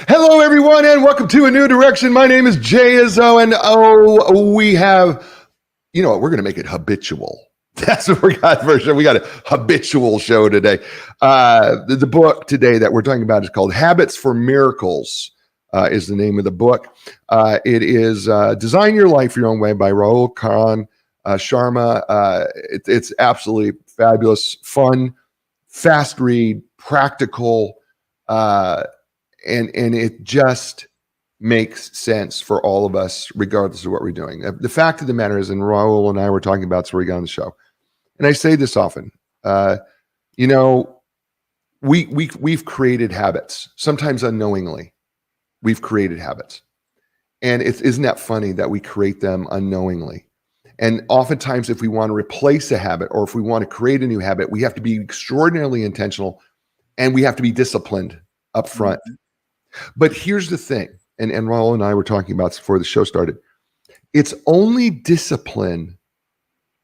Hello, everyone, and welcome to A New Direction. My name is Jay Izzo, and we have, you know what, we're going to make it habitual. That's what we got for a show. We got a habitual show today. The book today that we're talking about is called Habits for Miracles, is the name of the book. It is Design Your Life Your Own Way by Rahul Sharma. It's absolutely fabulous, fun, fast read, practical, and it just makes sense for all of us, regardless of what we're doing. The fact of the matter is, and Rahul and I were talking about this before we got on the show, and I say this often, we've created habits, sometimes unknowingly. We've created habits, and isn't that funny that we create them unknowingly? And oftentimes, if we want to replace a habit or if we want to create a new habit, we have to be extraordinarily intentional, and we have to be disciplined up front. Mm-hmm. But here's the thing, and Rahul and I were talking about this before the show started. It's only discipline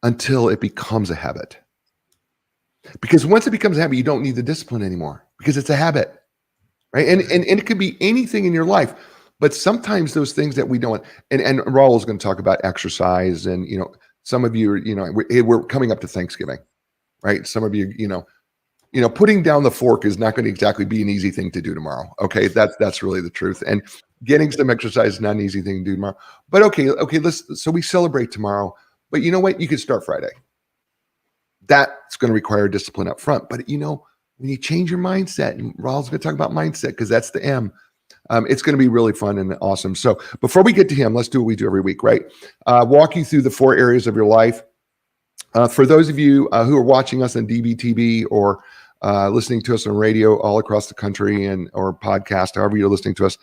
until it becomes a habit. Because once it becomes a habit, you don't need the discipline anymore because it's a habit, right? And it could be anything in your life, but sometimes those things that we don't, and Rahul is going to talk about exercise, and some of you, we're coming up to Thanksgiving, right? Some of you, putting down the fork is not going to exactly be an easy thing to do tomorrow. Okay, that's really the truth. And getting some exercise is not an easy thing to do tomorrow. But okay, so we celebrate tomorrow. But you know what? You could start Friday. That's going to require discipline up front. But when you change your mindset, and Rahul's going to talk about mindset because that's the M. It's going to be really fun and awesome. So before we get to him, let's do what we do every week, right? Walk you through the 4 areas of your life. For those of you who are watching us on DBTV or listening to us on radio all across the country or podcast, however you're listening to us,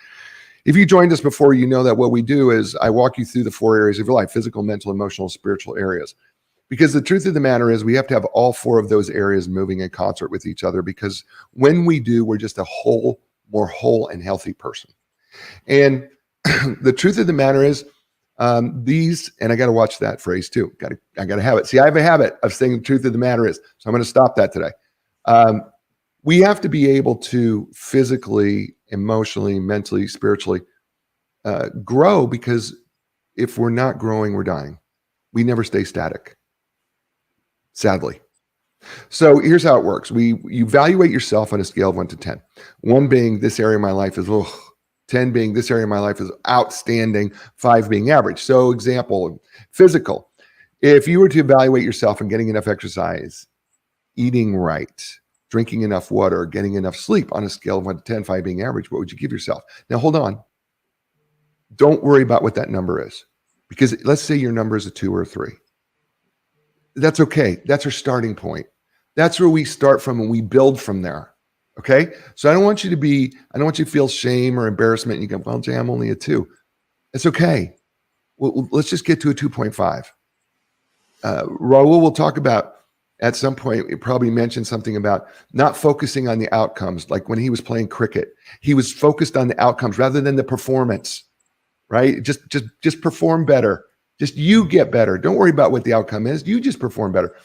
if you joined us before, you know that what we do is I walk you through the 4 areas of your life: physical, mental, emotional, spiritual areas. Because the truth of the matter is we have to have all 4 of those areas moving in concert with each other, because when we do, we're just a more whole and healthy person. And the truth of the matter is these, and I got to watch that phrase too. I got to have it. See, I have a habit of saying the truth of the matter is, so I'm going to stop that today. We have to be able to physically, emotionally, mentally, spiritually grow, because if we're not growing, we're dying. We never stay static, sadly. So here's how it works. You evaluate yourself on a scale of 1 to 10. 1 being this area of my life is 10 being this area of my life is outstanding, 5 being average. So example, physical. If you were to evaluate yourself on getting enough exercise, eating right, drinking enough water, getting enough sleep on a scale of 1 to 10, 5 being average, what would you give yourself? Now, hold on. Don't worry about what that number is, because let's say your number is a 2 or a 3. That's okay. That's our starting point. That's where we start from, and we build from there. Okay. So I don't want you to feel shame or embarrassment. And you go, well, Jay, I'm only a 2. It's okay. Well, let's just get to a 2.5. Rahul will talk about at some point, it probably mentioned something about not focusing on the outcomes. Like when he was playing cricket, he was focused on the outcomes rather than the performance, right? Just perform better. Just you get better. Don't worry about what the outcome is. You just perform better.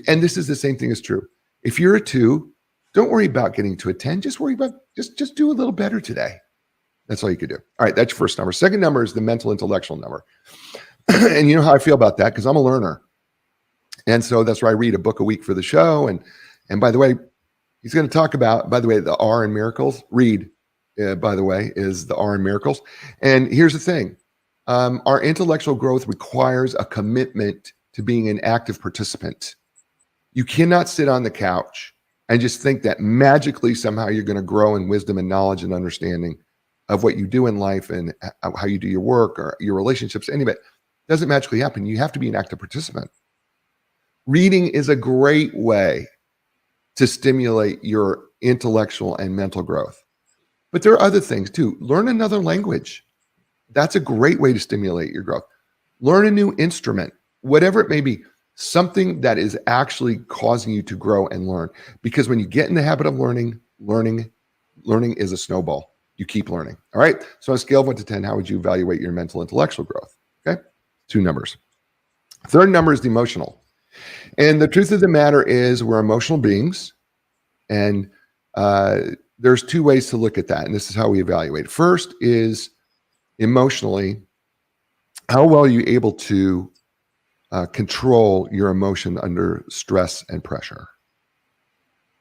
And this is the same thing is true. If you're a 2, don't worry about getting to a 10. Just worry about, just do a little better today. That's all you could do. All right, that's your first number. Second number is the mental intellectual number. And you know how I feel about that, because I'm a learner. And so that's why I read a book a week for the show. And by the way, he's going to talk about, by the way, the R in miracles. Read, by the way, is the R in miracles. And here's the thing. Our intellectual growth requires a commitment to being an active participant. You cannot sit on the couch and just think that magically somehow you're going to grow in wisdom and knowledge and understanding of what you do in life and how you do your work or your relationships. Any of it doesn't magically happen. You have to be an active participant. Reading is a great way to stimulate your intellectual and mental growth. But there are other things too. Learn another language. That's a great way to stimulate your growth. Learn a new instrument, whatever it may be, something that is actually causing you to grow and learn. Because when you get in the habit of learning is a snowball. You keep learning. All right. So on a scale of 1 to 10, how would you evaluate your mental intellectual growth? Okay. 2 numbers. Third number is the emotional. And the truth of the matter is we're emotional beings. And there's two ways to look at that, and this is how we evaluate. First is emotionally, how well are you able to control your emotion under stress and pressure?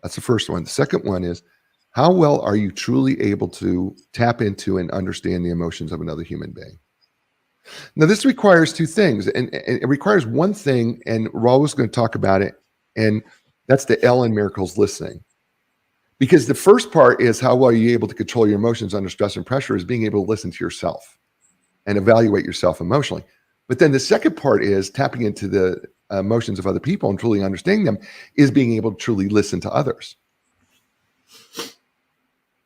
That's the first one. The second one is, how well are you truly able to tap into and understand the emotions of another human being? Now, this requires two things, and it requires one thing, and Rahul is going to talk about it, and that's the L in miracles, listening. Because the first part is how well are you able to control your emotions under stress and pressure, is being able to listen to yourself and evaluate yourself emotionally. But then the second part is tapping into the emotions of other people and truly understanding them, is being able to truly listen to others.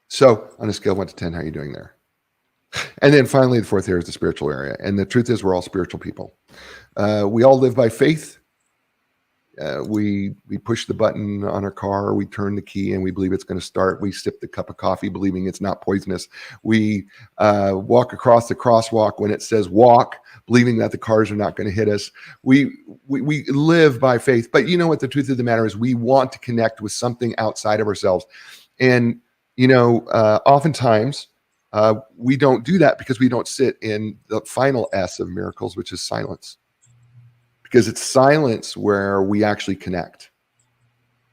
So on a scale of 1 to 10, how are you doing there? And then finally, the fourth area is the spiritual area. And the truth is, we're all spiritual people. We all live by faith. We push the button on our car, we turn the key, and we believe it's going to start. We sip the cup of coffee, believing it's not poisonous. We walk across the crosswalk when it says walk, believing that the cars are not going to hit us. We live by faith. But you know what the truth of the matter is? We want to connect with something outside of ourselves. And, oftentimes we don't do that because we don't sit in the final S of miracles, which is silence. Because it's silence where we actually connect,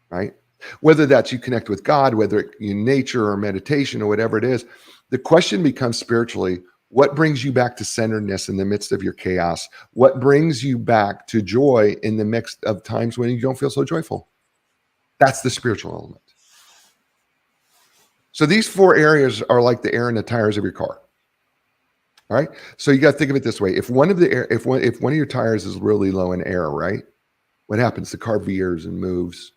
right? Whether that's you connect with God, whether in nature or meditation or whatever it is, the question becomes spiritually, what brings you back to centeredness in the midst of your chaos? What brings you back to joy in the midst of times when you don't feel so joyful? That's the spiritual element. So these four areas are like the air in the tires of your car. All right. So you got to think of it this way. If one of your tires is really low in air, right? What happens? The car veers and moves,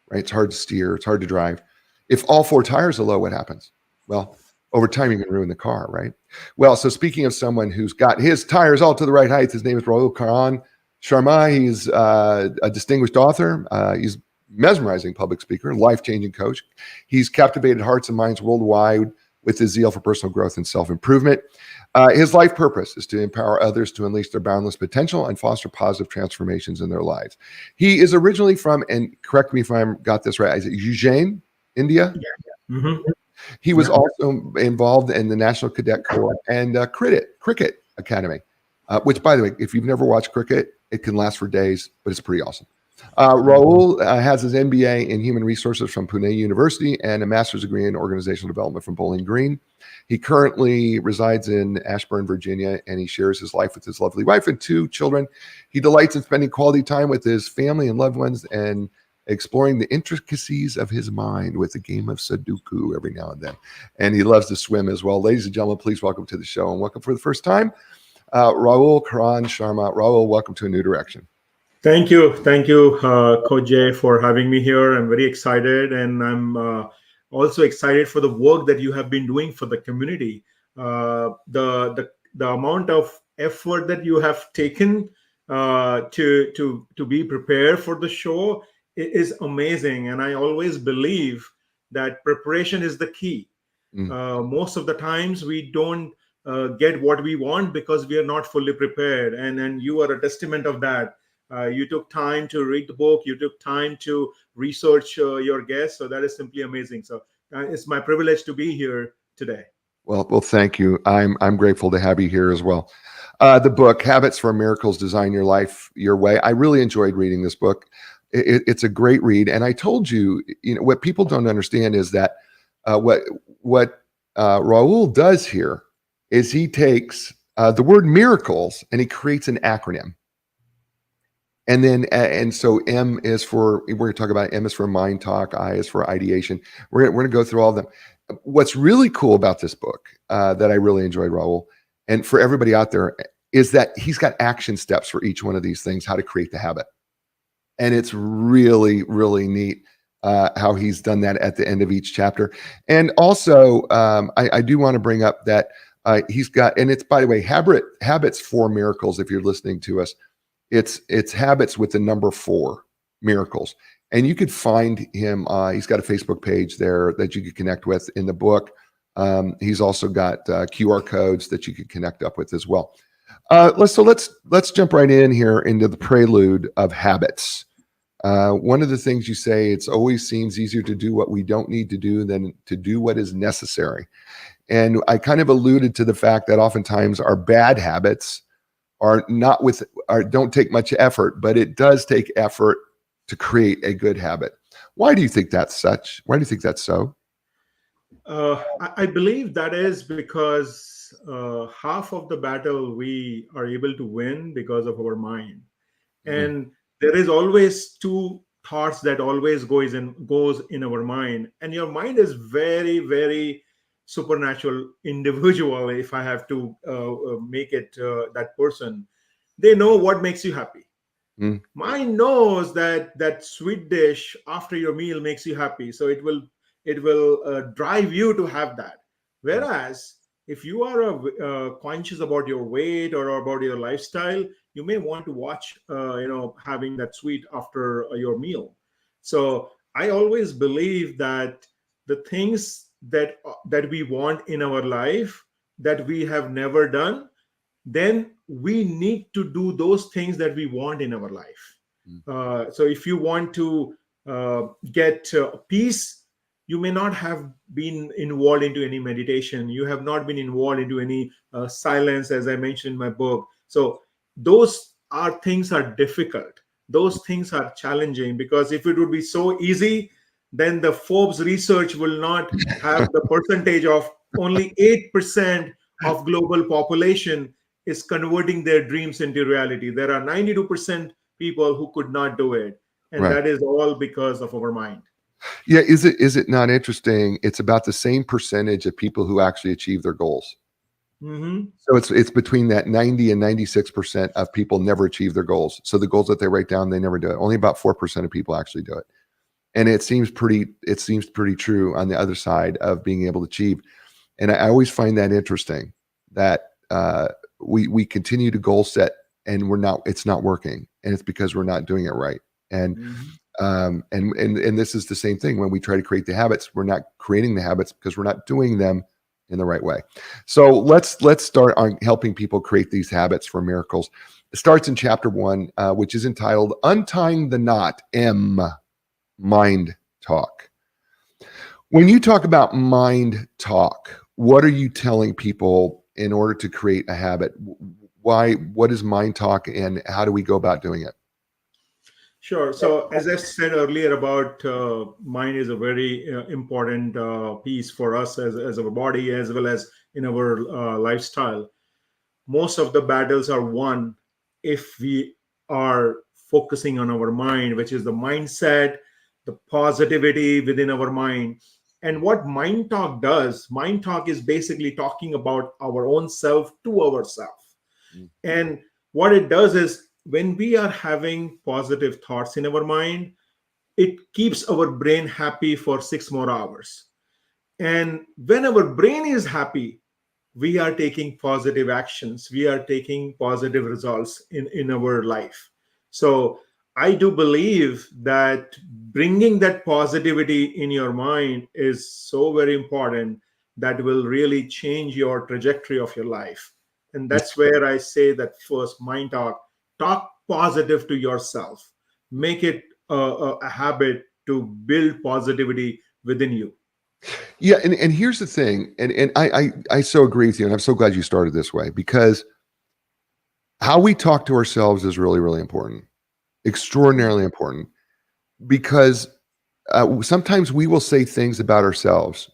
right? It's hard to steer. It's hard to drive. If all four tires are low, what happens? Well, over time, you can ruin the car, right? Well, so speaking of someone who's got his tires all to the right height, his name is Rahul Sharma. He's a distinguished author. He's mesmerizing public speaker, life-changing coach. He's captivated hearts and minds worldwide with his zeal for personal growth and self-improvement. His life purpose is to empower others to unleash their boundless potential and foster positive transformations in their lives. He is originally from, and correct me if I got this right, is it Ujjain, India? Yeah. Mm-hmm. He was also involved in the National Cadet Corps and Cricket Academy, which, by the way, if you've never watched cricket, it can last for days, but it's pretty awesome. Rahul has his MBA in Human Resources from Pune University and a master's degree in Organizational Development from Bowling Green. He currently resides in Ashburn, Virginia, and he shares his life with his lovely wife and 2 children. He delights in spending quality time with his family and loved ones and exploring the intricacies of his mind with a game of Sudoku every now and then. And he loves to swim as well. Ladies and gentlemen, please welcome to the show, and welcome for the first time, Rahul Sharma. Rahul, welcome to A New Direction. Thank you, Coach Jay, for having me here. I'm very excited, and I'm also excited for the work that you have been doing for the community. The amount of effort that you have taken to be prepared for the show is amazing, and I always believe that preparation is the key. Most of the times we don't get what we want because we are not fully prepared, and you are a testament of that. You took time to read the book. You took time to research your guests. So that is simply amazing. So it's my privilege to be here today. Well, thank you. I'm grateful to have you here as well. The book, Habits for Miracles, Design Your Life Your Way. I really enjoyed reading this book. It's a great read. And I told you, what people don't understand is that what Rahul does here is he takes the word miracles and he creates an acronym. And then, and so M is for, we're going to talk about M is for mind talk, I is for ideation. We're going to go through all of them. What's really cool about this book that I really enjoyed, Rahul, and for everybody out there, is that he's got action steps for each one of these things, how to create the habit. And it's really, really neat how he's done that at the end of each chapter. And also, I do want to bring up that he's got, and it's, by the way, Habits for Miracles, if you're listening to us, it's habits with the number 4, miracles. And you could find him. He's got a Facebook page there that you could connect with in the book. He's also got QR codes that you could connect up with as well. Let's jump right in here into the prelude of habits. One of the things you say, it's always seems easier to do what we don't need to do than to do what is necessary. And I kind of alluded to the fact that oftentimes our bad habits are not with, are don't take much effort, but it does take effort to create a good habit. Why do you think that's such? Why do you think that's so? I believe that is because half of the battle we are able to win because of our mind. Mm, And there is always two thoughts that always goes in our mind, and your mind is very, very supernatural individual. If I have to make it that person, they know what makes you happy. mm, Mind knows that that sweet dish after your meal makes you happy, so it will drive you to have that. mm. Whereas if you are conscious about your weight or about your lifestyle, you may want to watch having that sweet after your meal. So I always believe that the things that we want in our life that we have never done, then we need to do those things that we want in our life. Mm. So if you want to get peace, you may not have been involved into any meditation. You have not been involved into any silence, as I mentioned in my book. So those are things are difficult. Those things are challenging, because if it would be so easy, then the Forbes research will not have the percentage of only 8% of global population is converting their dreams into reality. There are 92% people who could not do it. And Right. that is all because of our mind. Yeah. Is it not interesting? It's about the same percentage of people who actually achieve their goals. Hmm. So it's between that 90 and 96% of people never achieve their goals. So the goals that they write down, they never do it. Only about 4% of people actually do it. And it seems pretty true on the other side of being able to achieve. And I always find that interesting that we continue to goal set and it's not working, and it's because we're not doing it right. And Hmm. and this is the same thing when we try to create the habits. We're not creating the habits because we're not doing them in the right way. So let's start on helping people create these habits for miracles. It starts in chapter 1, which is entitled "Untying the Knot." Mind talk. When you talk about mind talk, what are you telling people in order to create a habit? Why? What is mind talk, and how do we go about doing it? Sure. So, as I said earlier, about mind is a very important piece for us as our body, as well as in our lifestyle. Most of the battles are won if we are focusing on our mind, which is the mindset, the positivity within our mind. And what mind talk is basically talking about our own self to ourselves. Mm, And what it does is, when we are having positive thoughts in our mind, it keeps our brain happy for 6 more hours. And when our brain is happy, we are taking positive actions, we are taking positive results in our life. So I do believe that bringing that positivity in your mind is so very important, that will really change your trajectory of your life. And mm. that's where I say that first, mind talk positive to yourself, make it a habit to build positivity within you. Yeah, and here's the thing, and I so agree with you, and I'm so glad you started this way because how we talk to ourselves is really really important, extraordinarily important. Because sometimes we will say things about ourselves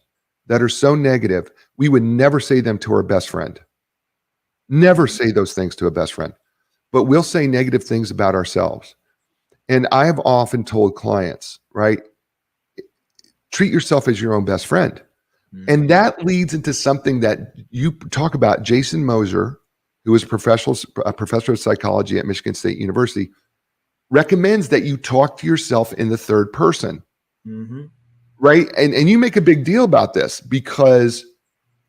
that are so negative, we would never say them to our best friend. Never Mhm. say those things to a best friend, but we'll say negative things about ourselves. And I have often told clients, right, treat yourself as your own best friend. And Mhm. that leads into something that you talk about. Jason Moser, who is a professor of psychology at Michigan State University, recommends that you talk to yourself in the third person, Mhm. right? And you make a big deal about this because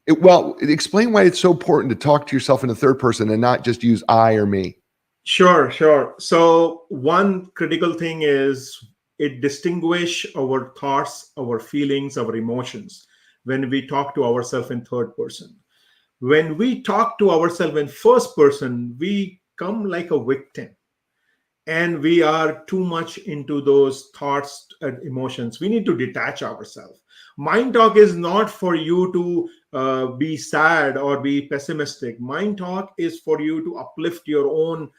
explain why it's so important to talk to yourself in the third person and not just use I or me. Sure, sure. So one critical thing is, it distinguish our thoughts, our feelings, our emotions when we talk to ourselves in third person. When we talk to ourselves in first person, we come like a victim. and we are too much into those thoughts and emotions. We need to detach ourselves. Mind talk is not for you to be sad or be pessimistic. Mind talk is for you to uplift your own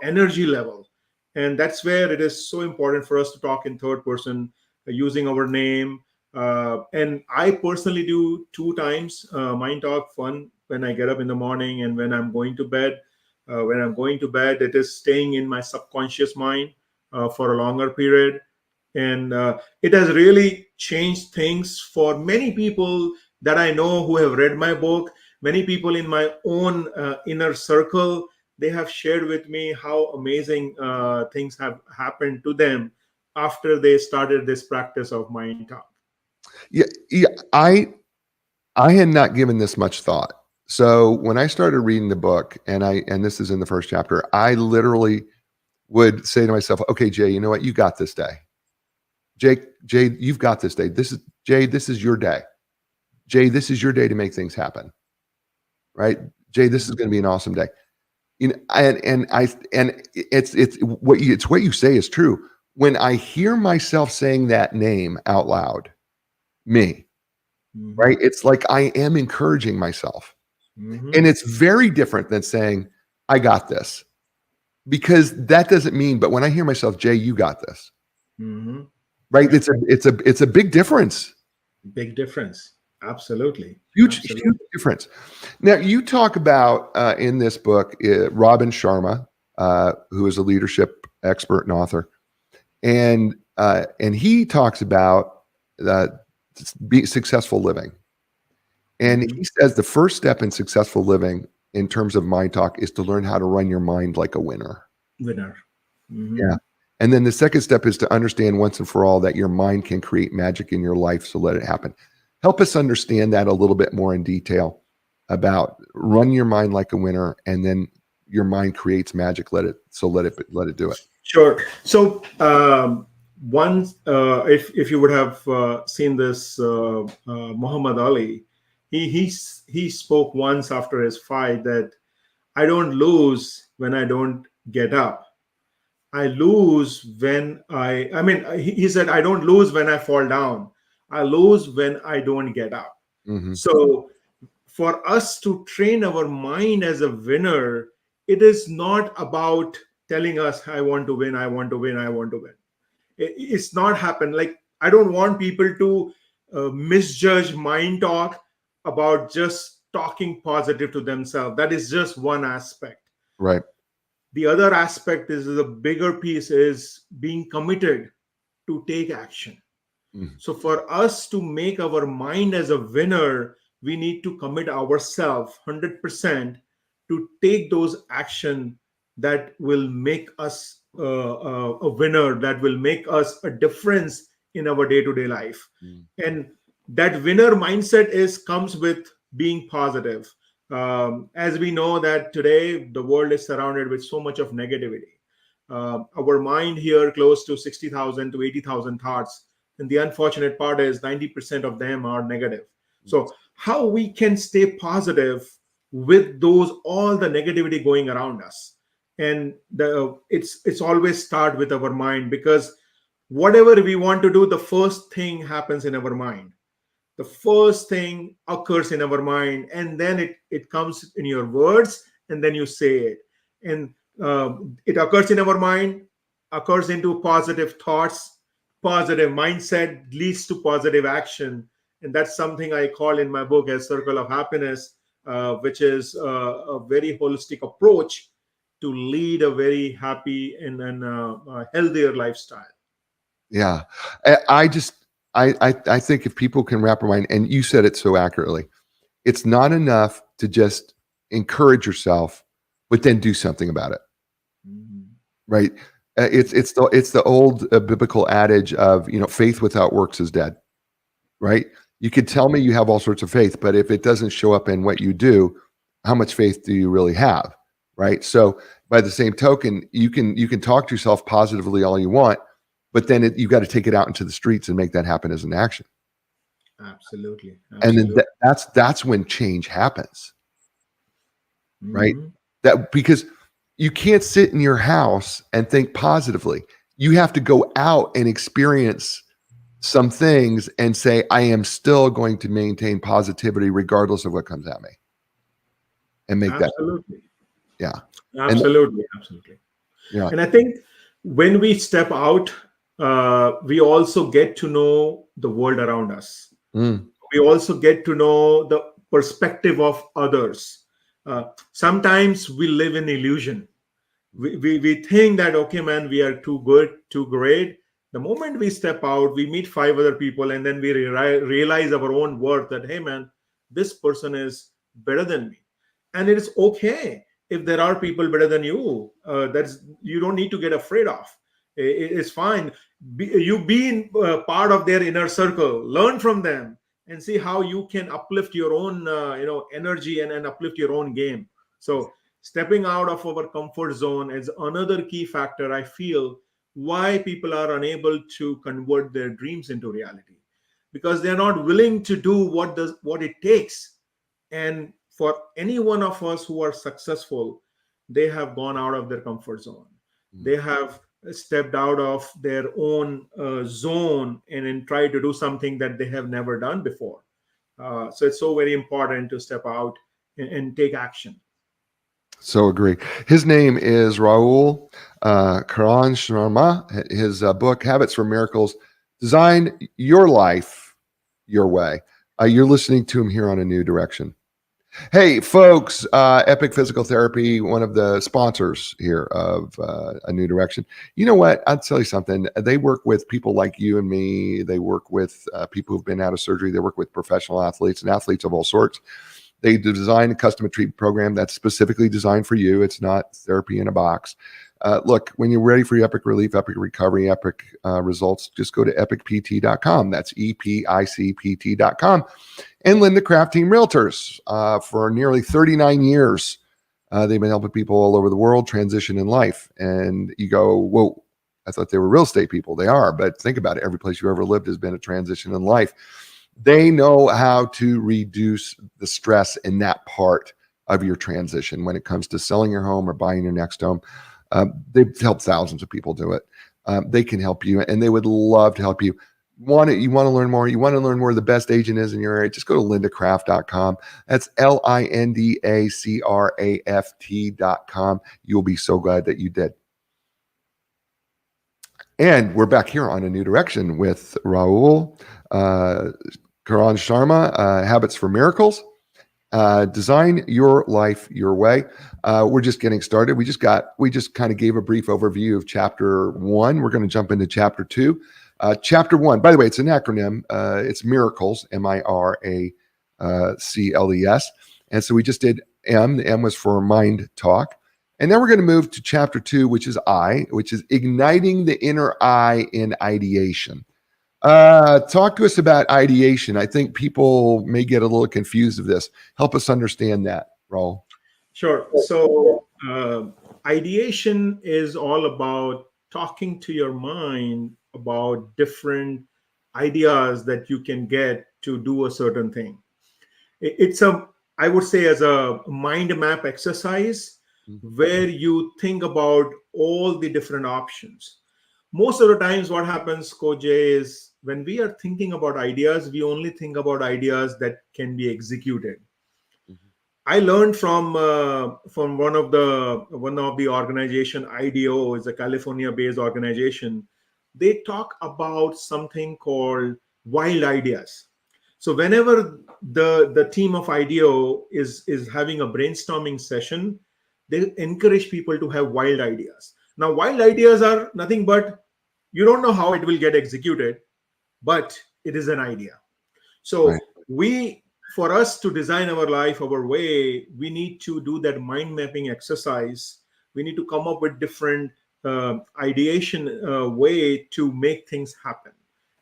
energy level. And that's where it is so important for us to talk in third person, using our name. And I personally do two times mind talk, fun when I get up in the morning and when I'm going to bed. When I'm going to bed, it is staying in my subconscious mind for a longer period. And it has really changed things for many people that I know who have read my book. Many people in my own inner circle, they have shared with me how amazing things have happened to them after they started this practice of mind talk. Yeah, yeah. I had not given this much thought. So when I started reading the book, and this is in the first chapter, I literally would say to myself, "Okay, Jay, you know what? You got this day. Jay, you've got this day. This is your day. Jay, this is your day to make things happen. Right? Jay, this is going to be an awesome day." You know, and it's what you say is true. When I hear myself saying that name out loud, me, right? Mhm. It's like I am encouraging myself. And Mhm. it's very different than saying, I got this, because that doesn't mean, but when I hear myself, Jay, you got this, Mhm. right? Yeah. It's a big difference. Big difference. Absolutely. Huge Absolutely. difference. Now, you talk about in this book, Robin Sharma, who is a leadership expert and author, and he talks about uh, be successful living. And Mhm. he says the first step in successful living in terms of mind talk is to learn how to run your mind like a winner. Winner. Yeah. Mhm. And then the second step is to understand once and for all that your mind can create magic in your life. So let it happen. Help us understand that a little bit more in detail about run your mind like a winner, and then your mind creates magic. Let it do it. Sure. So, once, if you would have seen this, Muhammad Ali, he spoke once after his fight that I don't lose when I don't get up. I lose when he said, I don't lose when I fall down. I lose when I don't get up. Hmm. So, for us to train our mind as a winner, it is not about telling us, I want to win, I want to win, I want to win. It's not happen. Like, I don't want people to misjudge mind talk about just talking positive to themselves. That is just one aspect. Right. The other aspect is the bigger piece is being committed to take action. Mhm. So for us to make our mind as a winner, we need to commit ourselves 100% to take those action that will make us a winner, that will make us a difference in our day-to-day life. Mm. And that winner mindset is comes with being positive. As we know that today the world is surrounded with so much of negativity. Our mind here close to 60,000 to 80,000 thoughts, and the unfortunate part is 90% of them are negative. So how we can stay positive with those all the negativity going around us? And it's always start with our mind, because whatever we want to do, the first thing happens in our mind. The first thing occurs in our mind, and then it comes in your words, and then you say it. And it occurs in our mind, occurs into positive thoughts. Positive mindset leads to positive action, and that's something I call in my book as circle of happiness, which is a very holistic approach to lead a very happy and healthier lifestyle. Yeah. I just I think if people can wrap their mind, and you said it so accurately, it's not enough to just encourage yourself, but then do something about it, Mhm. right? It's the old biblical adage of, faith without works is dead, right? You could tell me you have all sorts of faith, but if it doesn't show up in what you do, how much faith do you really have, right? So by the same token, you can talk to yourself positively all you want, but then you got to take it out into the streets and make that happen as an action, Absolutely, and then absolutely. that's when change happens, right? Mhm. That because You can't sit in your house and think positively. You have to go out and experience some things and say, I am still going to maintain positivity regardless of what comes at me, and make that, Absolutely. yeah. And Absolutely. Absolutely. yeah. And I think when we step out, we also get to know the world around us. Mm, We also get to know the perspective of others. Sometimes we live in illusion. We think that, okay, man, we are too good, too great. The moment we step out, we meet five other people, and then we realize our own worth that, hey, man, this person is better than me. And it is okay if there are people better than you. That's you don't need to get afraid of. It's fine. You be in, part of their inner circle, learn from them, and see how you can uplift your own energy and uplift your own game. So stepping out of our comfort zone is another key factor, I feel, why people are unable to convert their dreams into reality, because they're not willing to do what it takes. And for any one of us who are successful, they have gone out of their comfort zone. mm. They have stepped out of their own zone and tried to do something that they have never done before. So it's so very important to step out and take action. So agree. His name is Rahul Karan Sharma. His book, Habits for Miracles, Design Your Life Your Way. You're listening to him here on A New Direction. Hey, folks, Epic Physical Therapy, one of the sponsors here of A New Direction. You know what? I'll tell you something. They work with people like you and me. They work with people who've been out of surgery. They work with professional athletes and athletes of all sorts. They design a custom treatment program that's specifically designed for you. It's not therapy in a box. Look, when you're ready for epic relief, epic recovery, epic results, just go to epicpt.com. That's EPICPT.com. And Linda Craft Team Realtors. For nearly 39 years, they've been helping people all over the world transition in life. And you go, whoa, I thought they were real estate people. They are, but think about it. Every place you ever lived has been a transition in life. They know how to reduce the stress in that part of your transition when it comes to selling your home or buying your next home. They've helped thousands of people do it. They can help you, and they would love to help you. You want to learn more? You want to learn where the best agent is in your area? Just go to lindacraft.com. That's LINDACRAFT.com. You'll be so glad that you did. And we're back here on A New Direction with Rahul Karan Sharma, Habits for Miracles. Design your life your way. We're just getting started. We just kind of gave a brief overview of chapter 1. We're going to jump into chapter 2. Chapter 1, by the way, it's an acronym. It's Miracles, MIRACLES. And so we just did M. The M was for Mind Talk. And then we're going to move to chapter 2, which is I, which is igniting the inner I in ideation. Talk to us about ideation. I think people may get a little confused of this. Help us understand that, Raul. Sure. So, ideation is all about talking to your mind about different ideas that you can get to do a certain thing. It's I would say, as a mind map exercise where you think about all the different options. Most of the times, what happens, Coach Jay, is when we are thinking about ideas, we only think about ideas that can be executed. I learned from one of the organization, IDEO is a California-based organization. They talk about something called wild ideas. So whenever the team of IDEO is having a brainstorming session, they encourage people to have wild ideas. Now, wild ideas are nothing but you don't know how it will get executed, but it is an idea. Right. So for us to design our life our way, we need to do that mind mapping exercise. We need to come up with different ideation way to make things happen.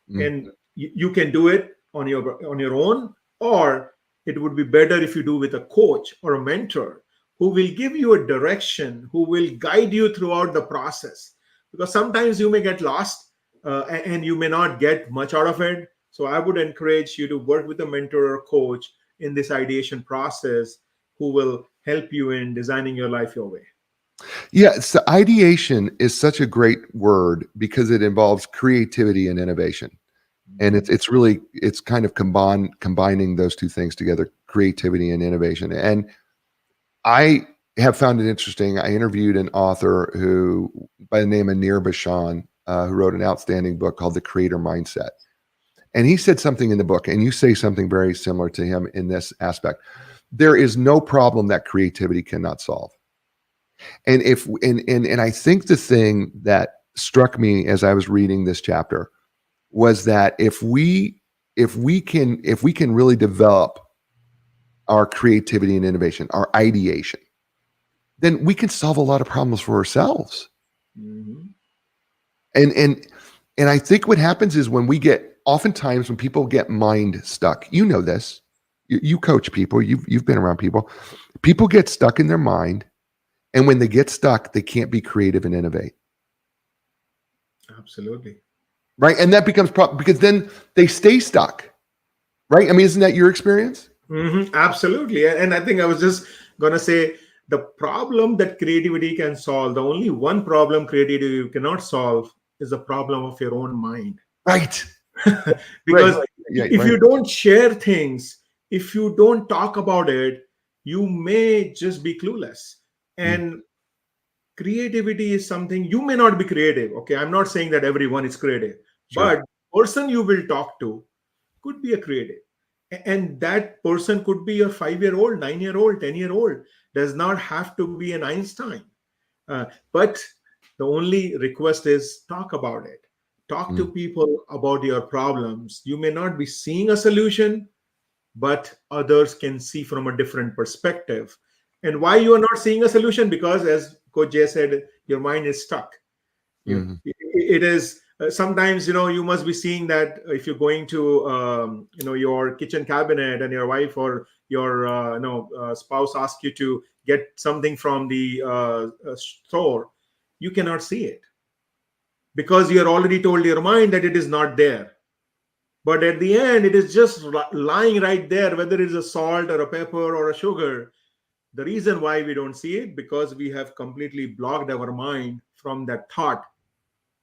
And you can do it on your own, or it would be better if you do with a coach or a mentor who will give you a direction, who will guide you throughout the process. Because sometimes you may get lost and you may not get much out of it. So I would encourage you to work with a mentor or coach in this ideation process who will help you in designing your life your way. Yeah, so ideation is such a great word because it involves creativity and innovation. And it's really it's kind of combining those two things together, creativity and innovation. And I have found it interesting. I interviewed an author who, by the name of Nir Bashan, who wrote an outstanding book called The Creator Mindset. And he said something in the book, and you say something very similar to him in this aspect. There is no problem that creativity cannot solve. And if and I think the thing that struck me as I was reading this chapter was that if we can really develop our creativity and innovation, our ideation, then we can solve a lot of problems for ourselves. Mhm. And and and I think what happens is oftentimes when people get mind stuck, you know this, you coach people, you've been around people. People get stuck in their mind, and when they get stuck, they can't be creative and innovate. Absolutely. Right. And that becomes because then they stay stuck. Right. I mean, isn't that your experience? Absolutely. And I think I was just going to say the problem that creativity can solve, the only one problem creativity cannot solve is the problem of your own mind. Right. Right. Because Yeah. if Right. you don't share things, if you don't talk about it, you may just be clueless. Mm, And creativity is something you may not be creative. Okay. I'm not saying that everyone is creative, sure. but person you will talk to could be a creative. And that person could be your 5-year-old, 9-year-old, 10-year-old. Does not have to be an Einstein. But the only request is talk about it. Talk to Mm, people about your problems. You may not be seeing a solution, but others can see from a different perspective. And why you are not seeing a solution? Because, as Coach Jay said, your mind is stuck. mhm. It is sometimes, you must be seeing that if you're going to your kitchen cabinet and your wife or your spouse asks you to get something from the store, you cannot see it because you're already told your mind that it is not there. But at the end, it is just lying right there, whether it's a salt or a pepper or a sugar. The reason why we don't see it, because we have completely blocked our mind from that thought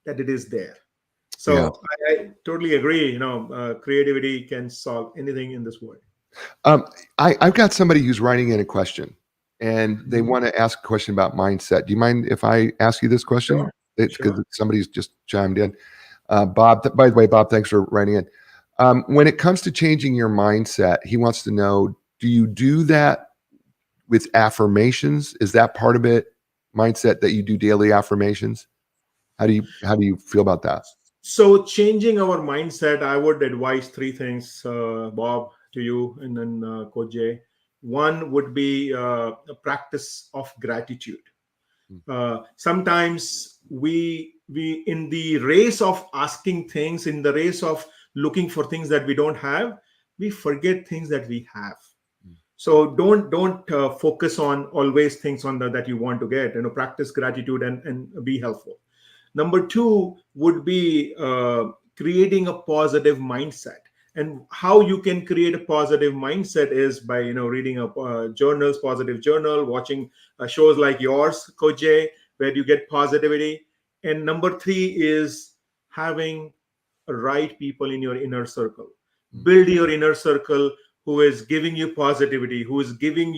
that it is there. Yeah. So I totally agree. Creativity can solve anything in this world. Um, I've got somebody who's writing in a question, and they Mhm. want to ask a question about mindset. Do you mind if I ask you this question? Sure, Because sure. somebody's just chimed in. Bob, by the way, Bob, thanks for writing in. When it comes to changing your mindset, he wants to know: do you do that with affirmations? Is that part of it? Mindset that you do daily affirmations? How do you feel about that? So changing our mindset, I would advise three things, Bob, to you, and then Coach Jay. One would be a practice of gratitude. Mm, Sometimes we in the race of asking things, in the race of looking for things that we don't have, we forget things that we have. mm, So don't focus on always things on that you want to get. Practice gratitude and be helpful. Number two would be creating a positive mindset. And how you can create a positive mindset is by reading a journals, positive journal, watching shows like yours, Coach Jay, where you get positivity. And number three is having right people in your inner circle. mm, Build your inner circle who is giving you positivity, who is getting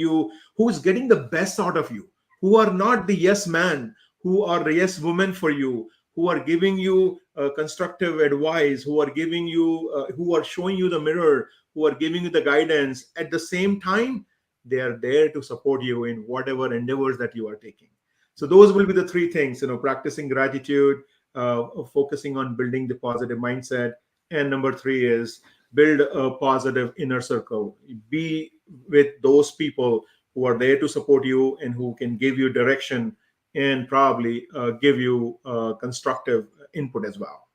the best out of you, who are not the yes man, who are the yes woman for you, who are giving you constructive advice, who are showing you the mirror, who are giving you the guidance. At the same time, they are there to support you in whatever endeavors that you are taking. So those will be the three things: practicing gratitude, focusing on building the positive mindset, and number three is build a positive inner circle. Be with those people who are there to support you and who can give you direction and probably give you constructive input as well.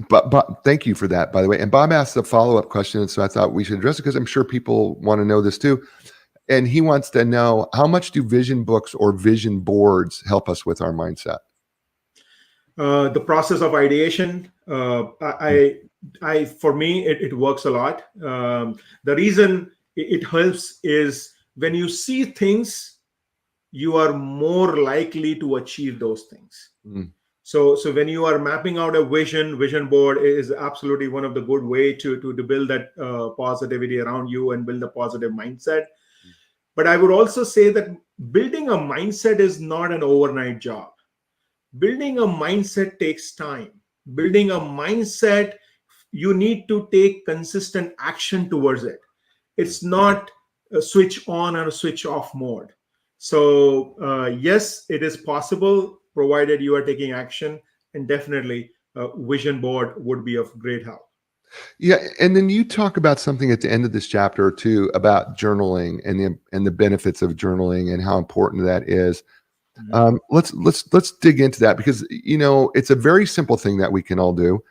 but thank you for that, by the way. And Bob asked a follow-up question, so I thought we should address it because I'm sure people want to know this too. And he wants to know, how much do vision books or vision boards help us with our mindset? The process of ideation, Mm, for me, it works a lot. The reason it helps is when you see things you are more likely to achieve those things. Mm. So when you are mapping out a vision board is absolutely one of the good way to build that positivity around you and build a positive mindset. But I would also say that building a mindset is not an overnight job. Building a mindset takes time. Building a mindset, you need to take consistent action towards it. It's not a switch on or a switch off mode. So yes, it is possible provided you are taking action, and definitely a vision board would be of great help. Yeah, and then you talk about something at the end of this chapter too about journaling and the benefits of journaling and how important that is. Mhm. Let's dig into that because it's a very simple thing that we can all do.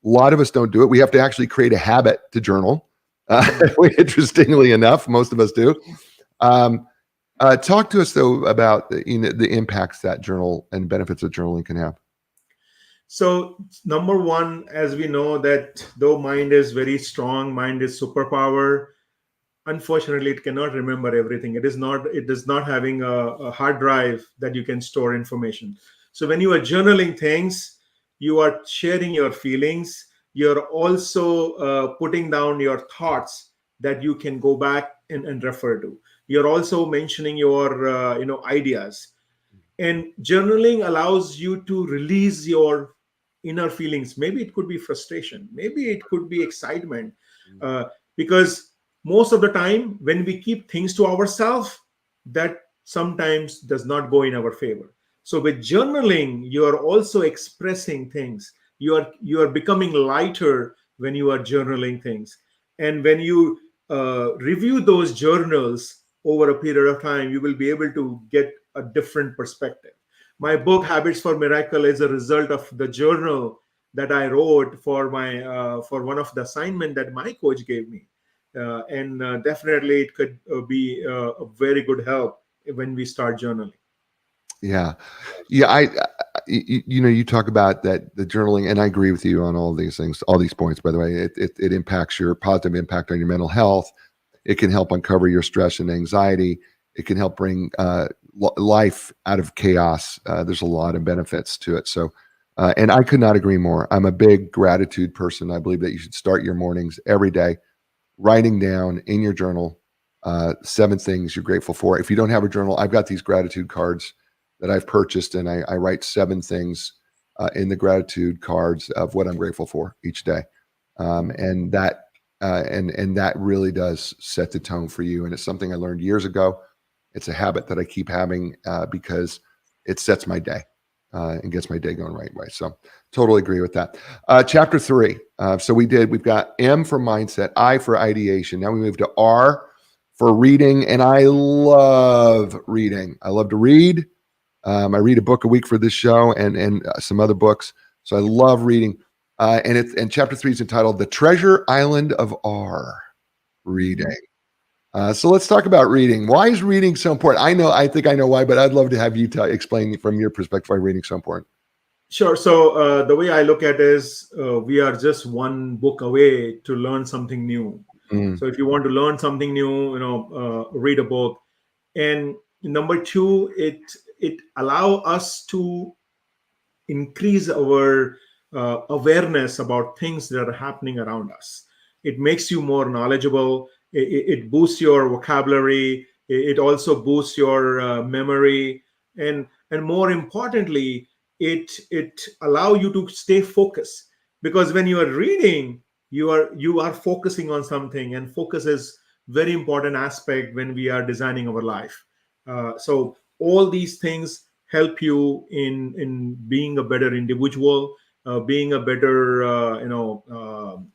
A lot of us don't do it. We have to actually create a habit to journal. Mhm. Interestingly enough, most of us do. Um, Talk to us though about the impacts that journal and benefits that journaling can have. So number one, as we know that though mind is very strong, mind is superpower. Unfortunately, it cannot remember everything. It is not having a hard drive that you can store information. So when you are journaling things, you are sharing your feelings. You're also putting down your thoughts that you can go back and refer to. You're also mentioning your ideas. And journaling allows you to release your inner feelings. Maybe it could be frustration, maybe it could be excitement, uh, because most of the time when we keep things to ourselves, that sometimes does not go in our favor. So with journaling, you are also expressing things. You are becoming lighter when you are journaling things. And when you review those journals over a period of time, you will be able to get a different perspective. My book Habits for Miracle is a result of the journal that I wrote for one of the assignment that my coach gave me, and definitely it could be a very good help when we start journaling. Yeah, yeah. You talk about that the journaling, and I agree with you on all these things, all these points. By the way, it impacts your positive impact on your mental health. It can help uncover your stress and anxiety. It can help bring life out of chaos. There's a lot of benefits to it. So, and I could not agree more. I'm a big gratitude person. I believe that you should start your mornings every day writing down in your journal 7 things you're grateful for. If you don't have a journal, I've got these gratitude cards that I've purchased, and I write 7 things in the gratitude cards of what I'm grateful for each day, and that really does set the tone for you. And it's something I learned years ago. It's a habit that I keep having because it sets my day and gets my day going right way. So totally agree with that. Chapter 3. So we've got M for mindset, I for ideation. Now we move to R for reading, and I love reading. I love to read. I read a book a week for this show and some other books. So I love reading. And chapter 3 is entitled "The Treasure Island of R." Reading. So let's talk about reading. Why is reading so important? I think I know why, but I'd love to have you explain from your perspective why reading is so important. Sure. So the way I look at it is we are just one book away to learn something new. Mm, So if you want to learn something new, read a book. And number two, it allow us to increase our awareness about things that are happening around us. It makes you more knowledgeable. It boosts your vocabulary. It also boosts your memory, and more importantly, it allow you to stay focused, because when you are reading, you are focusing on something, and focus is very important aspect when we are designing our life. So all these things help you in being a better individual, being a better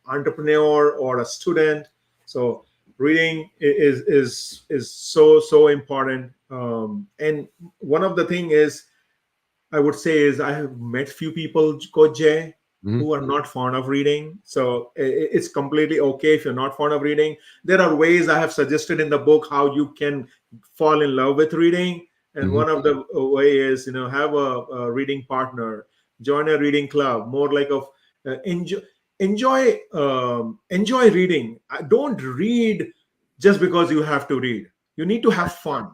entrepreneur or a student. So reading is so important. And one of the thing is, I would say, is I have met few people, Coach Jay, mhm, who are not fond of reading. So it's completely okay if you're not fond of reading. There are ways I have suggested in the book how you can fall in love with reading. And mhm. one of the way is, have a reading partner, join a reading club, more like of enjoy reading. Don't read just because you have to read. You need to have fun.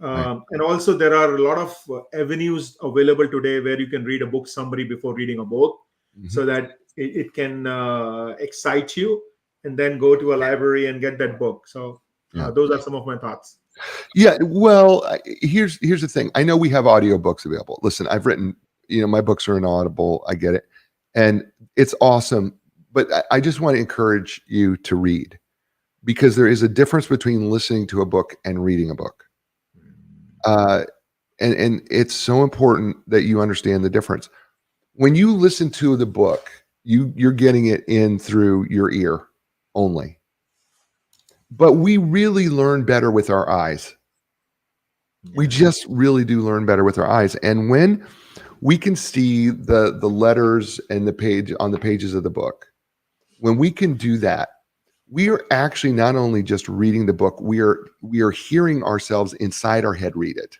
Right. And also, there are a lot of avenues available today where you can read a book summary before reading a book, Mhm. so that it can excite you, and then go to a library and get that book. So Yeah. those are some of my thoughts. Yeah. Well, here's the thing. I know we have audiobooks available. Listen, I've written, my books are in Audible. I get it. And it's awesome. But I just want to encourage you to read, because there is a difference between listening to a book and reading a book. Uh, and it's so important that you understand the difference. When you listen to the book, you're getting it in through your ear only. But we really learn better with our eyes. We Yes. just really do learn better with our eyes. And when we can see the letters and the page on the pages of the book, when we can do that, we are actually not only just reading the book, we are hearing ourselves inside our head read it.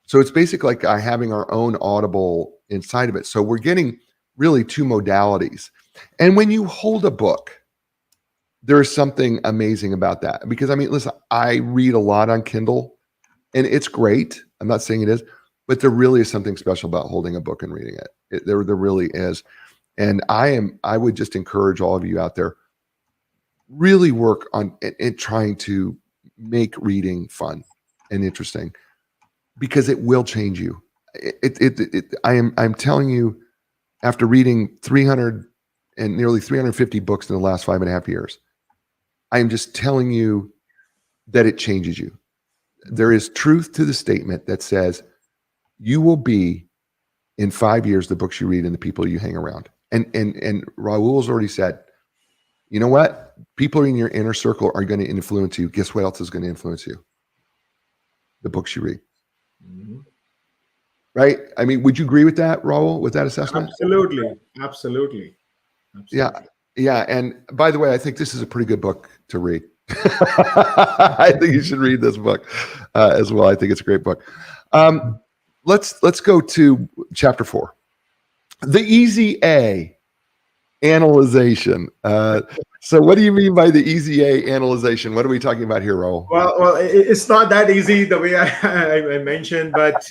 So it's basically like having our own audible inside of it. So we're getting really two modalities. And when you hold a book, there is something amazing about that. Because I mean, listen, I read a lot on Kindle, and it's great. I'm not saying it is, but there really is something special about holding a book and reading it. There really is. And I would just encourage all of you out there, really work on and trying to make reading fun and interesting, because it will change you. I'm telling you, after reading 300 and nearly 350 books in the last 5.5 years, I am just telling you that it changes you. There is truth to the statement that says you will be, in 5 years, the books you read and the people you hang around. And Rahul's already said, you know what? People in your inner circle are going to influence you. Guess what else is going to influence you? The books you read. Mhm. Right? I mean, would you agree with that, Rahul, with that assessment? Absolutely, absolutely, Yeah. absolutely. Yeah. And by the way, I think this is a pretty good book to read. I think you should read this book as well. I think it's a great book. Let's go to chapter 4. The easy A, analyzation. So what do you mean by the easy A, analyzation? What are we talking about here, Rahul? Well, it's not that easy the way I mentioned, but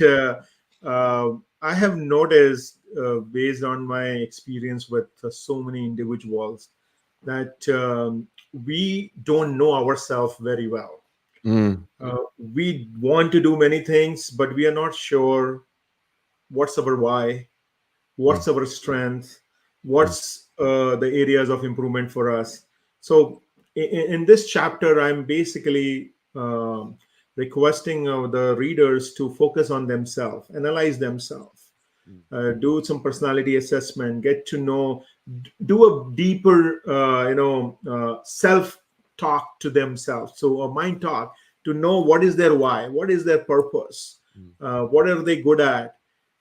I have noticed, based on my experience with so many individuals, that we don't know ourselves very well. Mm, We want to do many things, but we are not sure what's our why, mm, what's our strength, mm, what's the areas of improvement for us. So in this chapter, I'm basically requesting of the readers to focus on themselves, analyze themselves, mm, do some personality assessment, get to know, do a deeper self talk to themselves, so a mind talk, to know what is their why, what is their purpose, mm. what are they good at.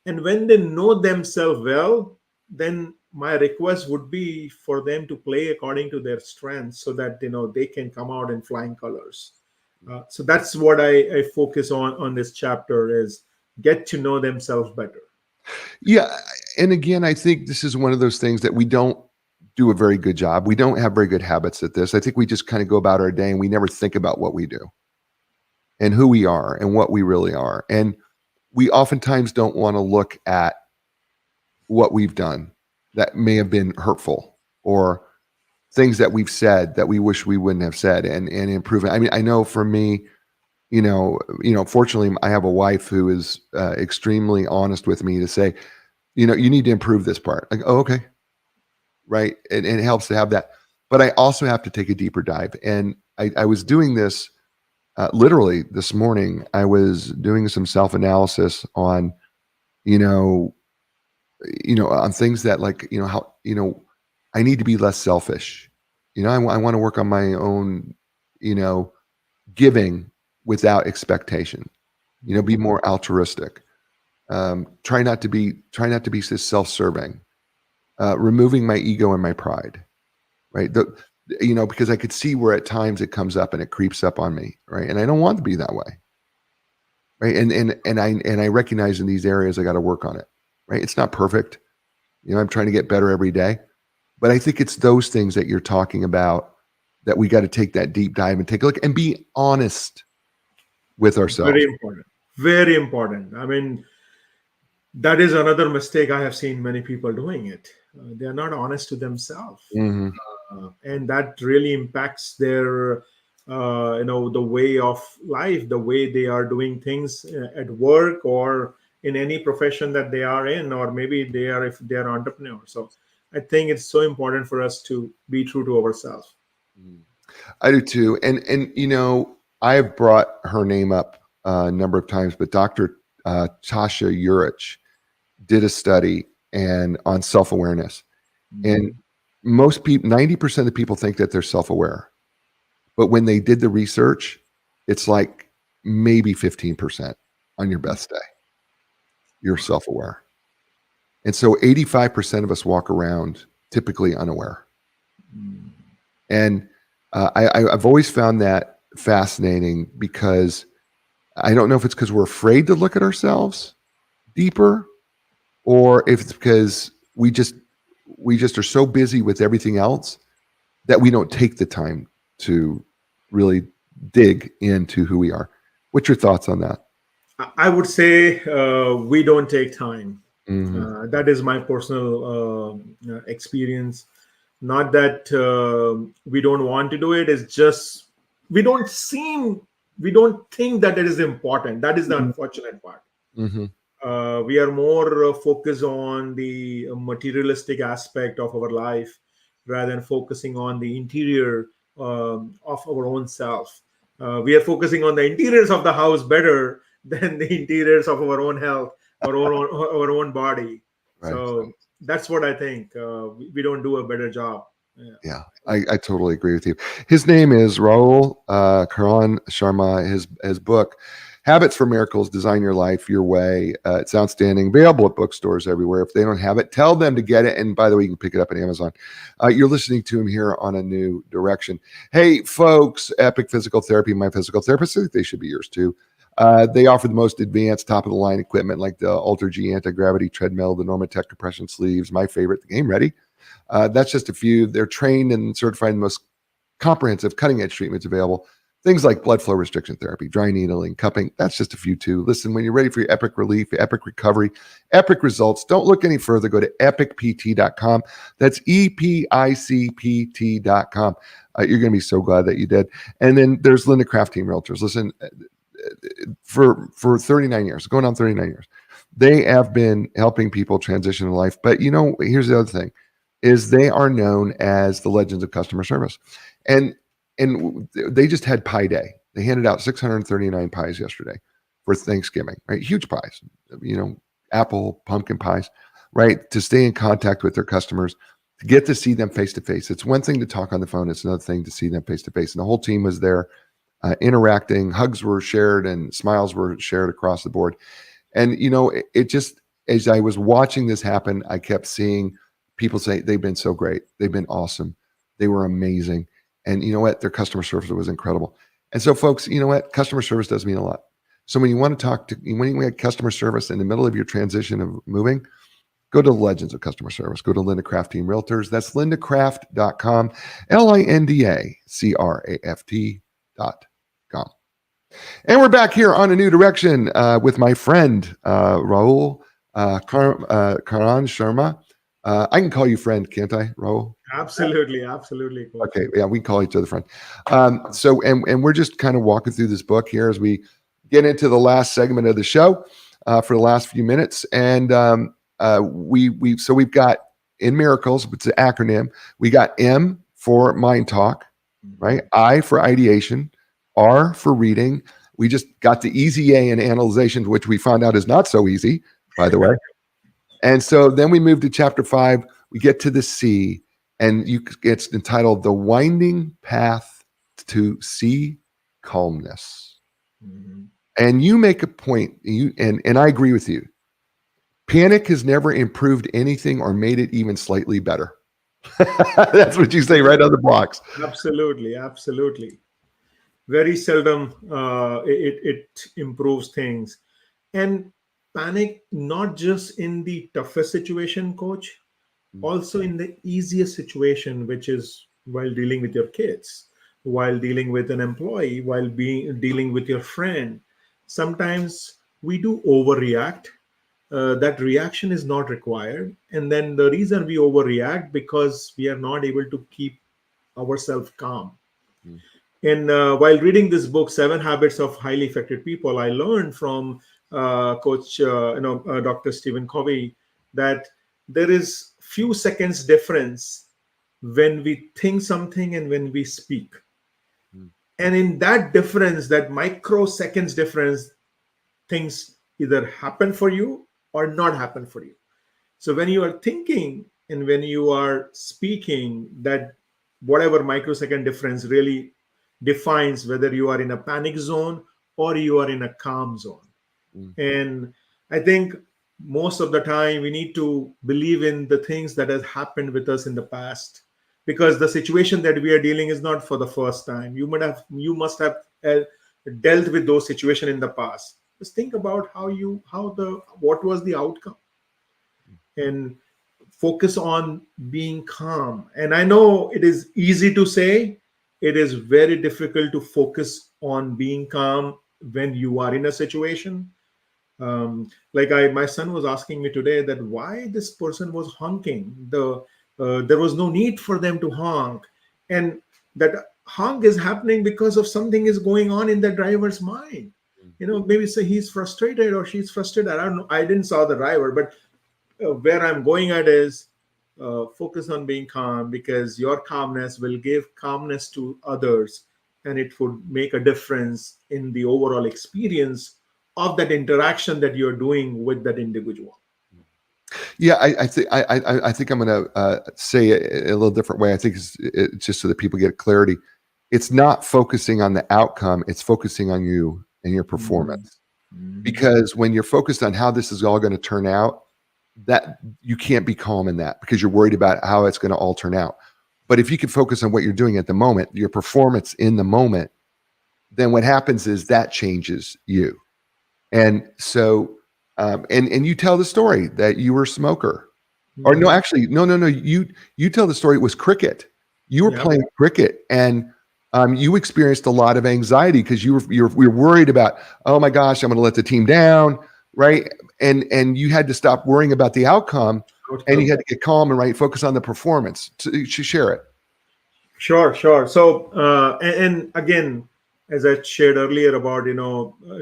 And when they know themselves well, then my request would be for them to play according to their strengths, so that they can come out in flying colors. So that's what I focus on this chapter, is get to know themselves better. Yeah. And again, I think this is one of those things that we don't do a very good job. We don't have very good habits at this. I think we just kind of go about our day and we never think about what we do and who we are and what we really are. And we oftentimes don't want to look at what we've done that may have been hurtful, or things that we've said that we wish we wouldn't have said, and improve it. I mean, I know for me, fortunately, I have a wife who is extremely honest with me to say, you need to improve this part. Like, oh, okay, right, and it helps to have that. But I also have to take a deeper dive, and I was doing this literally this morning. I was doing some self analysis on, you know, on things that, like, how, I need to be less selfish. I want to work on my own, you know, giving without expectation. Be more altruistic. Try not to be so self-serving. Removing my ego and my pride. Right. Because I could see where at times it comes up and it creeps up on me. Right. And I don't want to be that way. Right. And I recognize in these areas I got to work on it. Right. It's not perfect. I'm trying to get better every day. But I think it's those things that you're talking about that we got to take that deep dive and take a look and be honest. with Very ourselves. important. Very important. I mean, that is another mistake I have seen many people doing it. They are not honest to themselves, Hmm. and that really impacts their, the way of life, the way they are doing things at work or in any profession that they are in, or maybe they are if they are entrepreneurs. So, I think it's so important for us to be true to ourselves. I do too. And I have brought her name up a number of times, but Dr. Tasha Urich did a study and on self-awareness. And Mhm. most people, 90% of the people think that they're self-aware. But when they did the research, it's like maybe 15% on your best day, you're self-aware. And so 85% of us walk around typically unaware. And I've always found that fascinating because I don't know if it's because we're afraid to look at ourselves deeper, or if it's because we just are so busy with everything else that we don't take the time to really dig into who we are. What's your thoughts on that? I would say we don't take time. Hmm. That is my personal experience. Not that we don't want to do it. It's just we don't seem, we don't think that it is important. That is the unfortunate part. Hmm. We are more focused on the materialistic aspect of our life rather than focusing on the interior of our own self. We are focusing on the interiors of the house better than the interiors of our own health, our own body. Right. So that's what I think. We don't do a better job. Yeah. Yeah, I totally agree with you. His name is Rahul Karan Sharma. His book, Habits for Miracles: Design Your Life Your Way. It's outstanding. Available at bookstores everywhere. If they don't have it, tell them to get it. And by the way, you can pick it up on Amazon. You're listening to him here on A New Direction. Hey, folks, Epic Physical Therapy, my physical therapist, I think they should be yours too. They offer the most advanced, top of the line equipment like the Ultra G anti gravity treadmill, the Normatec compression sleeves. My favorite, the Game Ready. That's just a few. They're trained and certified in the most comprehensive, cutting edge treatments available. Things like blood flow restriction therapy, dry needling, cupping. That's just a few too. Listen, when you're ready for your epic relief, epic recovery, epic results, don't look any further. Go to epicpt.com. That's EPICPT.com. You're going to be so glad that you did. And then there's Linda Craft Team Realtors. Listen, for 39 years, going on 39 years, they have been helping people transition in life. But here's the other thing is they are known as the legends of customer service. And they just had Pie Day. They handed out 639 pies yesterday for Thanksgiving, right? Huge pies, apple, pumpkin pies, right? To stay in contact with their customers, to get to see them face to face. It's one thing to talk on the phone. It's another thing to see them face to face. And the whole team was there interacting. Hugs were shared and smiles were shared across the board. And, it just, as I was watching this happen, I kept seeing people say they've been so great. They've been awesome. They were amazing. And you know what? Their customer service was incredible. And so, folks, you know what? Customer service does mean a lot. So when you want to when you get customer service in the middle of your transition of moving, go to the Legends of Customer Service. Go to Linda Craft Team Realtors. That's lindacraft.com, LINDACRAFT.com. And we're back here on A New Direction with my friend, Rahul Karan Sharma. I can call you friend, can't I, Rahul? Absolutely, absolutely, coach. Okay, yeah, we call each other friend. So, and we're just kind of walking through this book here as we get into the last segment of the show for the last few minutes. And we've got in Miracles, it's an acronym. We got M for Mind Talk, right? I for ideation, R for reading. We just got the easy A in analyzation, which we found out is not so easy, by the way. And so then we move to chapter 5. We get to the C, and it's entitled "The Winding Path to Sea Calmness." Mhm. And you make a point, and I agree with you. Panic has never improved anything or made it even slightly better. That's what you say right on the box. Absolutely, absolutely. Very seldom it improves things. And panic not just in the toughest situation, coach, also in the easiest situation, which is while dealing with your kids, while dealing with an employee, while being dealing with your friend. Sometimes we do overreact. That reaction is not required, and then the reason we overreact because we are not able to keep ourselves calm. Mm. And while reading this book, Seven Habits of Highly Effective People, I learned from Coach, Dr. Stephen Covey, that there is few seconds difference when we think something and when we speak. Mm. And in that difference, that microseconds difference, things either happen for you or not happen for you. So when you are thinking and when you are speaking, that whatever microsecond difference really defines whether you are in a panic zone or you are in a calm zone. Mm. And I think most of the time we need to believe in the things that has happened with us in the past, because the situation that we are dealing is not for the first time. You must have dealt with those situations in the past. Just think about what was the outcome, and focus on being calm. And I know it is easy to say, it is very difficult to focus on being calm when you are in a situation. Like my son was asking me today that why this person was honking. There was no need for them to honk, and that honk is happening because of something is going on in the driver's mind. Maybe say he's frustrated or she's frustrated. I don't know. I didn't saw the driver, but where I'm going at is focus on being calm, because your calmness will give calmness to others, and it would make a difference in the overall experience of that interaction that you're doing with that individual. Yeah, I think I'm going to say it a little different way. I think it's just so that people get clarity. It's not focusing on the outcome; it's focusing on you and your performance. Because when you're focused on how this is all going to turn out, that you can't be calm in that because you're worried about how it's going to all turn out. But if you can focus on what you're doing at the moment, your performance in the moment, then what happens is that changes you. And so, and you tell the story that you were a smoker, or no, Mhm. actually, no. You tell the story. It was cricket. You were Yep. playing cricket, and you experienced a lot of anxiety because you were worried about, oh my gosh, I'm going to let the team down, right? And you had to stop worrying about the outcome, and you Outcome. had to get calm and focus on the performance. To share it. Sure, sure. So, and again, as I shared earlier about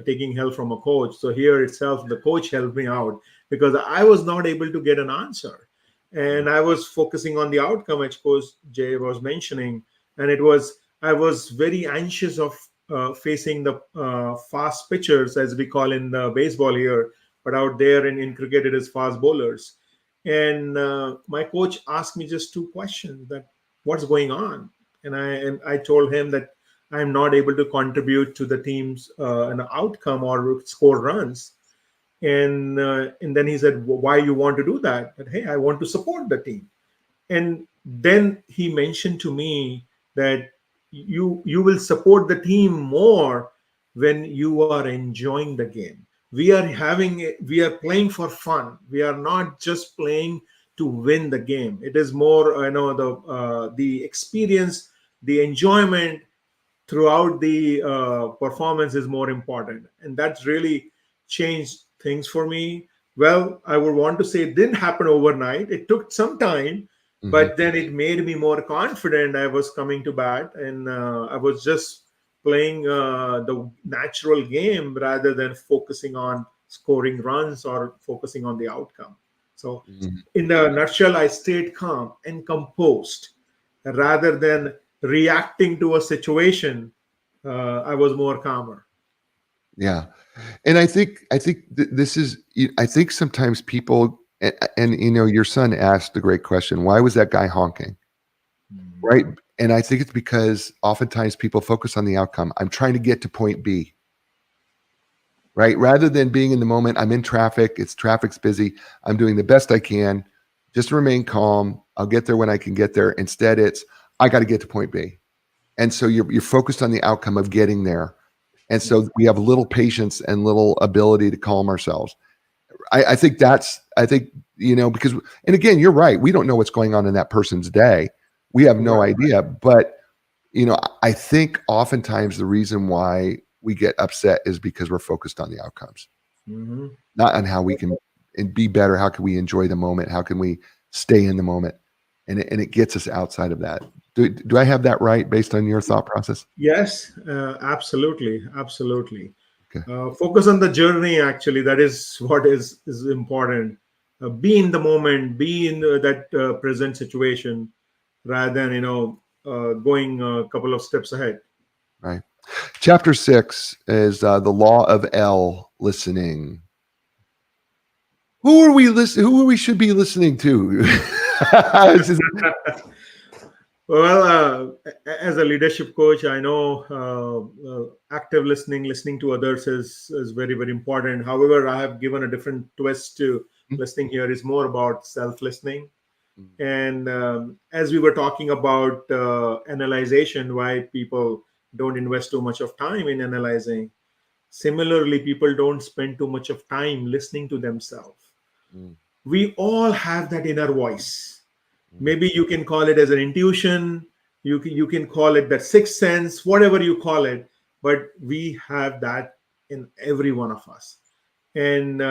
taking help from a coach. So here itself, the coach helped me out because I was not able to get an answer, and I was focusing on the outcome, which Coach Jay was mentioning, and I was very anxious of facing the fast pitchers, as we call in the baseball here, but out there in cricket it is fast bowlers. And my coach asked me just two questions: that what's going on, and I told him that I'm not able to contribute to the team's an outcome or score runs. And then he said, why you want to do that? But hey, I want to support the team. And then he mentioned to me that you will support the team more when you are enjoying the game. We are playing for fun. We are not just playing to win the game. It is more the experience, the enjoyment throughout the performance is more important, and that's really changed things for me. Well, I would want to say it didn't happen overnight. It took some time, Mhm. but then it made me more confident. I was coming to bat, and I was just playing the natural game rather than focusing on scoring runs or focusing on the outcome. So Mhm. in the nutshell, I stayed calm and composed rather than reacting to a situation. I was more calmer. Yeah. And I think this is I think sometimes people and your son asked a great question. Why was that guy honking? Right? And I think it's because oftentimes people focus on the outcome. I'm trying to get to point B, right? Rather than being in the moment, I'm in traffic, traffic's busy. I'm doing the best I can. Just remain calm. I'll get there when I can get there. Instead, it's I got to get to point B. And so you're focused on the outcome of getting there. And so we have little patience and little ability to calm ourselves. I think, because, and again, you're right. We don't know what's going on in that person's day. We have no Right. idea, but I think oftentimes the reason why we get upset is because we're focused on the outcomes, Mhm. not on how we can and be better. How can we enjoy the moment? How can we stay in the moment? And it gets us outside of that. Do I have that right based on your thought process? Yes, absolutely, absolutely. Okay. Focus on the journey. Actually, that is what is important. Be in the moment. Be in that present situation, rather than going a couple of steps ahead. Right. Chapter 6 is the law of L, listening. Who are we listening? Who we should be listening to? This is- Well, as a leadership coach, I know active listening to others is very, very important. However, I have given a different twist to listening here. Is more about self listening. And as we were talking about analyzation, why people don't invest too much of time in analyzing. Similarly, people don't spend too much of time listening to themselves. Mm, We all have that inner voice. mm, Maybe you can call it as an intuition, you can call it that sixth sense, whatever you call it, but we have that in every one of us. And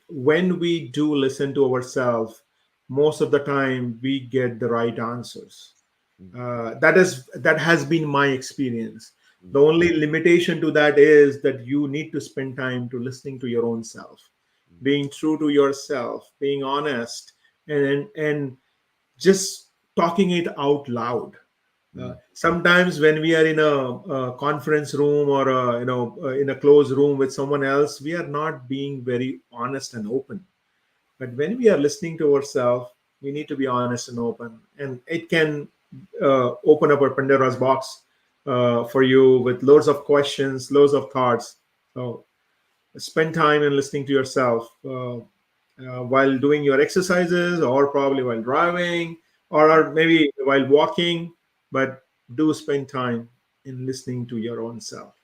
when we do listen to ourselves, most of the time we get the right answers. mm, That has been my experience. mm, The only limitation to that is that you need to spend time to listening to your own self, mm, being true to yourself, being honest, and just talking it out loud. mm, Sometimes when we are in a conference room or in a closed room with someone else, we are not being very honest and open. But when we are listening to ourselves, we need to be honest and open, and it can open up a Pandora's box for you with loads of questions, loads of thoughts. So spend time in listening to yourself while doing your exercises, or probably while driving, or maybe while walking. But do spend time in listening to your own self.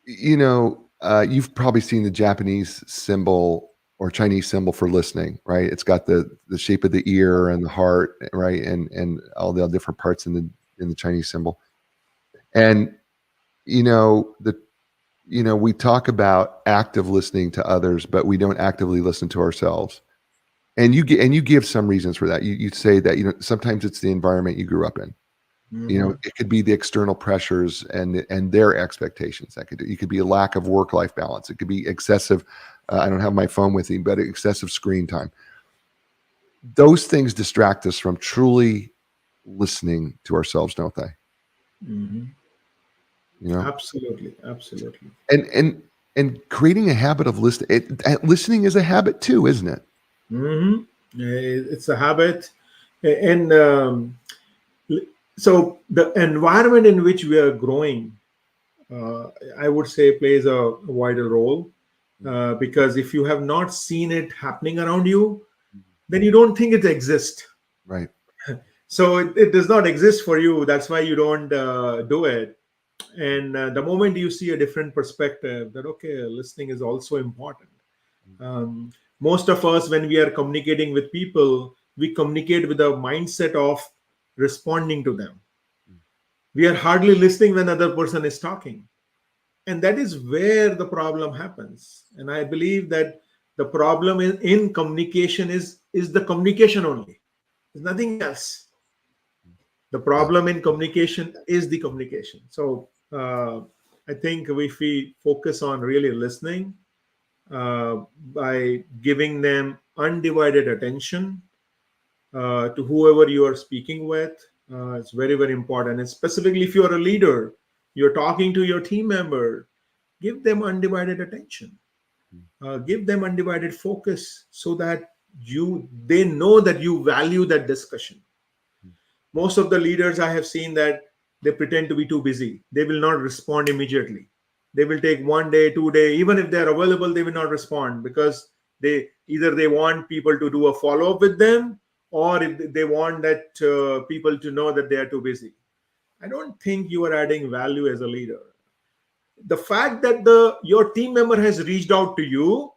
you've probably seen the Japanese symbol or Chinese symbol for listening, right? It's got the shape of the ear and the heart, right, and all the different parts in the Chinese symbol. And the we talk about active listening to others, but we don't actively listen to ourselves. And you give some reasons for that. You say that sometimes it's the environment you grew up in. Mhm. It could be the external pressures and their expectations. It could be a lack of work life balance. It could be excessive. I don't have my phone with me, but excessive screen time. Those things distract us from truly listening to ourselves, don't they? Mhm. You know, Absolutely, absolutely. and and and creating a habit of listening. Listening is a habit too, isn't it? Hmm. It's a habit, and so the environment in which we are growing, I would say, plays a wider role. Because if you have not seen it happening around you, then you don't think it exists. Right. So it does not exist for you. That's why you don't do it. And the moment you see a different perspective, that okay, listening is also important. Um, Most of us, when we are communicating with people, we communicate with a mindset of responding to them. We are hardly listening when other person is talking, and that is where the problem happens. And I believe that the problem in communication is the communication only. There's nothing else. The Yeah. problem in communication is the communication. So I think if we focus on really listening, by giving them undivided attention to whoever you are speaking with, it's very, very important. And specifically, if you're a leader, you're talking to your team member, give them undivided attention, give them undivided focus, so that they know that you value that discussion. Most of the leaders I have seen that they pretend to be too busy. They will not respond immediately. They will take 1 day, 2 day, even if they're available, they will not respond, because they want people to do a follow up with them, or if they want that people to know that they are too busy. I don't think you are adding value as a leader. The fact that the your team member has reached out to you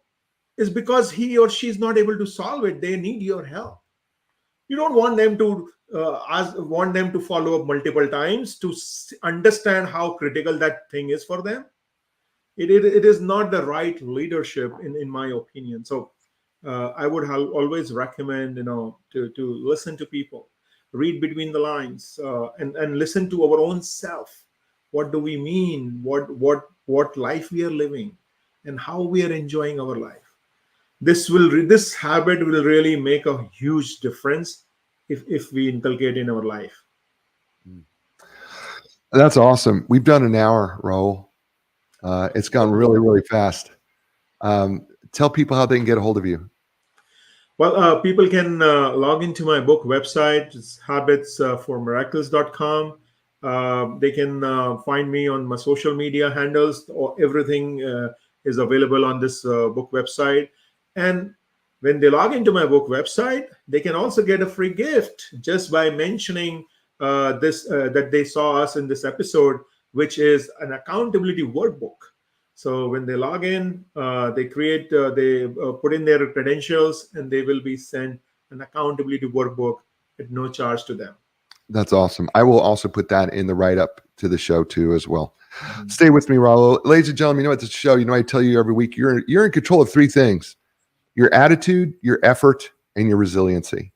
is because he or she is not able to solve it. They need your help. You don't want them to want them to follow up multiple times to understand how critical that thing is for them. It is not the right leadership in my opinion. So I would always recommend, to listen to people, read between the lines, and listen to our own self. What do we mean? What life we are living, and how we are enjoying our life. This habit will really make a huge difference if we inculcate in our life. That's awesome. We've done an hour, Rahul. It's gone really, really fast. Tell people how they can get a hold of you. Well, people can log into my book website. It's habitsformiracles.com. They can find me on my social media handles. Or everything is available on this book website. And when they log into my book website, they can also get a free gift just by mentioning this that they saw us in this episode, which is an accountability workbook. So when they log in, they put in their credentials, and they will be sent an accountability workbook at no charge to them. That's awesome. I will also put that in the write-up to the show too, as well. Mm-hmm. Stay with me, Rahul. Ladies and gentlemen, at the show, I tell you every week, you're in control of three things: your attitude, your effort, and your resiliency.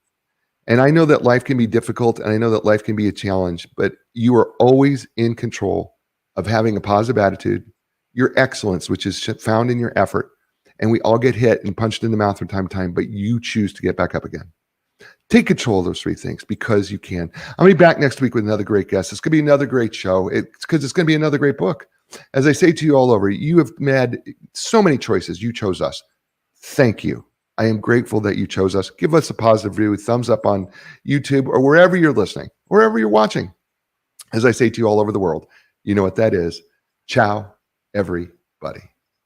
And I know that life can be difficult, and I know that life can be a challenge, but you are always in control of having a positive attitude, your excellence, which is found in your effort. And we all get hit and punched in the mouth from time to time, but you choose to get back up again. Take control of those three things, because you can. I'll be back next week with another great guest. It's going to be another great show. It's going to be another great book. As I say to you all over, you have made so many choices. You chose us. Thank you. I am grateful that you chose us. Give us a positive review, thumbs up on YouTube, or wherever you're listening, wherever you're watching. As I say to you all over the world, you know what that is. Ciao, everybody.